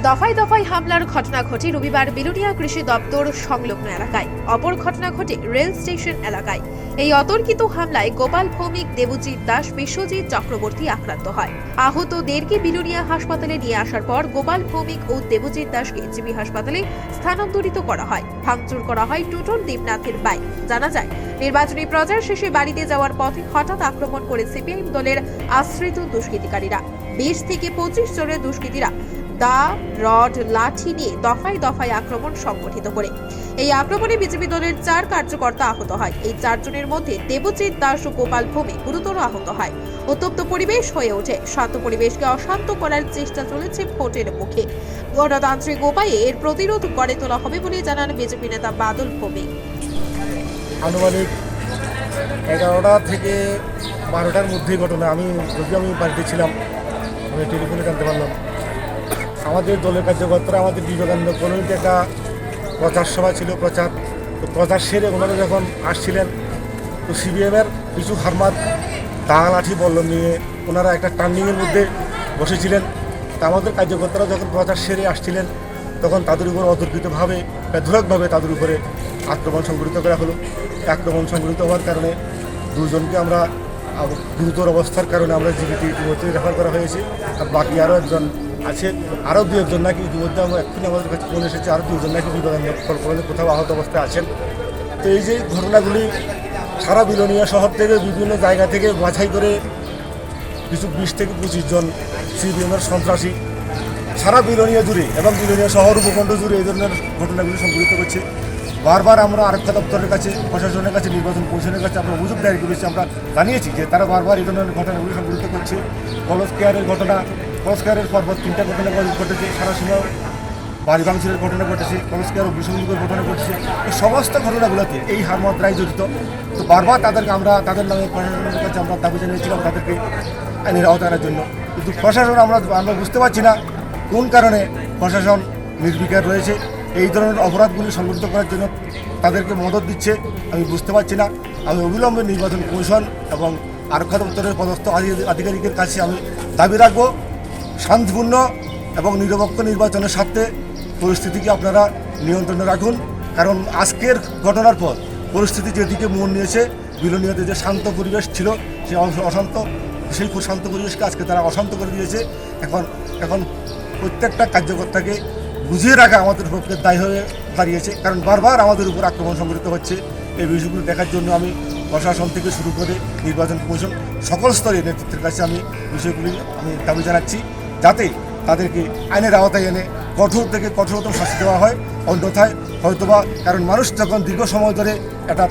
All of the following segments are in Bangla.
দফায় দফায় হামলার ঘটনা ঘটে রবিবার বিলুনিয়া কৃষি দপ্তর সংলগ্ন এলাকায়। অপর ঘটনা ঘটে রেল স্টেশন এলাকায়। এই অতর্কিত হামলায় গোপাল ভৌমিক, দেবজিৎ দাস, বিশ্বজিৎ চক্রবর্তী আক্রান্ত হয়। আহতদেরকে বিলুনিয়া হাসপাতালে নিয়ে আসার পর গোপাল ভৌমিক ও দেবজিৎ দাসকে জিবি হাসপাতালে স্থানান্তরিত করা হয়। ভাঙচুর করা হয় টুটন দেবনাথের বাইক। জানা যায়, নির্বাচনী প্রচার শেষে বাড়িতে যাওয়ার পথে হঠাৎ আক্রমণ করে সিপিআইএম দলের আশ্রিত দুষ্কৃতিকারীরা। 20 থেকে 25 জনের দুষ্কৃতীরা দা, রড, লাঠি নিয়ে দফায় দফায় আক্রমণ সংগঠিত করে। এই আক্রমণে বিজেপি দলের 4 কার্যকর্তা আহত হয়। এই 4 জনের মধ্যে দেবজিৎ দাস ও গোপাল ভৌমিক গুরুতর আহত হয়। উত্তপ্ত পরিবেশ হয়ে ওঠে। শান্ত পরিবেশকে অশান্ত করার চেষ্টা চলেছে ভোটের মুখে। গণতান্ত্রিক উপায়ে এর প্রতিরোধ গড়ে তোলা হবে বলে জানান বিজেপি নেতা বাদল ভৌমিক। আনুমানিক 11টা থেকে 12টার মধ্যে ঘটনা। আমি বাড়িতে ছিলাম, আমি টেলিফোনে জানতে পারলাম। আমাদের দলের কার্যকর্তারা আমাদের বিবেকানন্দ কলোনিতে একটা প্রচার সভা ছিল, প্রচার সেরে ওনারা যখন আসছিলেন, তো সিপিএমের কিছু হারমাত দা, লাঠি, বল্লম নিয়ে ওনারা একটা টার্নিংয়ের মধ্যে বসেছিলেন। তা আমাদের কার্যকর্তারা যখন প্রচার সেরে আসছিলেন, তখন তাদের উপর অতর্কিতভাবে বেধড়কভাবে তাদের উপরে আক্রমণ সংঘটিত করা হলো। আক্রমণ সংঘটিত হওয়ার কারণে 2 জনকে আমরা গুরুতর অবস্থার কারণে আমরা জীবিত ইতিমধ্যে রেফার করা হয়েছে। আর বাকি আরও একজন আছে, আরও 2 একজন নাকি ইতিমধ্যে আমরা এক্ষুনি আমাদের কাছে ফোন এসেছে, আরও 2 জন নাকি বিবেকানন্দ কোথাও আহত অবস্থায় আছেন। তো এই যে ঘটনাগুলি সারা বিলোনিয়া শহর থেকে বিভিন্ন জায়গা থেকে বাছাই করে কিছু 20 থেকে 25 জন সিপিএমের সন্ত্রাসী সারা বিলোনিয়া জুড়ে এবং বিলোনিয়া শহর উপখণ্ড জুড়ে এই ধরনের ঘটনাগুলি সংঘটিত করছে। বারবার আমরা আরক্ষা দপ্তরের কাছে, প্রশাসনের কাছে, নির্বাচন কমিশনের কাছে আমরা অভিযোগ দায়ের করেছি। আমরা জানিয়েছি যে তারা বারবার এই ধরনের ঘটনাগুলি সংঘটিত করছে। কলেজ কেয়ারের পর্বত 3টা ঘটনা ঘটেছে, সারা সময় বাড়ি ভাঙচুরের ঘটনা ঘটেছে, কলেজ কেয়ার বিসংযোগের ঘটনা ঘটেছে। এই সমস্ত ঘটনাগুলোতে এই হারমাত্রায় জড়িত। তো বারবার তাদের নামে প্রশাসনের কাছে আমরা দাবি জানিয়েছিলাম তাদেরকে আইনের আওতায় আনার জন্য। কিন্তু প্রশাসন আমরা বুঝতে পারছি না কোন কারণে প্রশাসন নির্বিকার রয়েছে। এই ধরনের অপরাধগুলি সংগঠিত করার জন্য তাদেরকে মদত দিচ্ছে, আমি বুঝতে পারছি না। আমি অবিলম্বে নির্বাচন কমিশন এবং আরক্ষা দপ্তরের পদস্থ আধিকারিকের কাছে আমি দাবি রাখব, শান্তিপূর্ণ এবং নিরপেক্ষ নির্বাচনের স্বার্থে পরিস্থিতিকে আপনারা নিয়ন্ত্রণে রাখুন। কারণ আজকের ঘটনার পর পরিস্থিতি যেদিকে মন নিয়েছে, বিলোনিয়াতে যে শান্ত পরিবেশ ছিল সেই শান্ত পরিবেশকে আজকে তারা অশান্ত করে দিয়েছে। এখন প্রত্যেকটা কার্যকর্তাকে বুঝিয়ে রাখা আমাদের পক্ষে দায়ী হয়ে দাঁড়িয়েছে। কারণ বারবার আমাদের উপর আক্রমণ সংঘটিত হচ্ছে। এই বিষয়গুলো দেখার জন্য আমি প্রশাসন থেকে শুরু করে নির্বাচন কমিশন সকল স্তরের নেতৃত্বের কাছে আমি দাবি জানাচ্ছি, যাতে তাদেরকে আইনের আওতায় এনে কঠোর থেকে কঠোরতম শাস্তি দেওয়া হয়। অন্যথায় হয়তোবা, কারণ মানুষ যখন দীর্ঘ সময় ধরে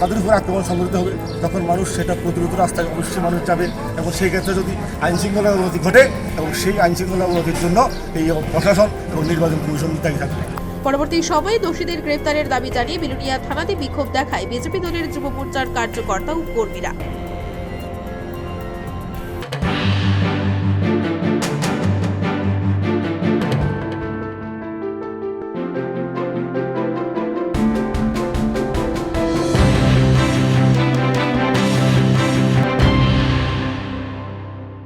তাদের উপর আক্রমণ সংঘটিত হবে, তখন মানুষ সেটা প্রতিরোধ রাস্তায় অবশ্যই মানুষ যাবে। এবং সেই ক্ষেত্রে যদি আইনশৃঙ্খলার অবনতি ঘটে, এবং সেই আইনশৃঙ্খলা অবনতির জন্য এই প্রশাসন এবং নির্বাচন কমিশন দায়ী থাকবে। পরবর্তী সময়ে দোষীদের গ্রেফতারের দাবি জানিয়ে বিলুনিয়া থানাতে বিক্ষোভ দেখায় বিজেপি দলের যুব মোর্চার কার্যকর্তা ও কর্মীরা।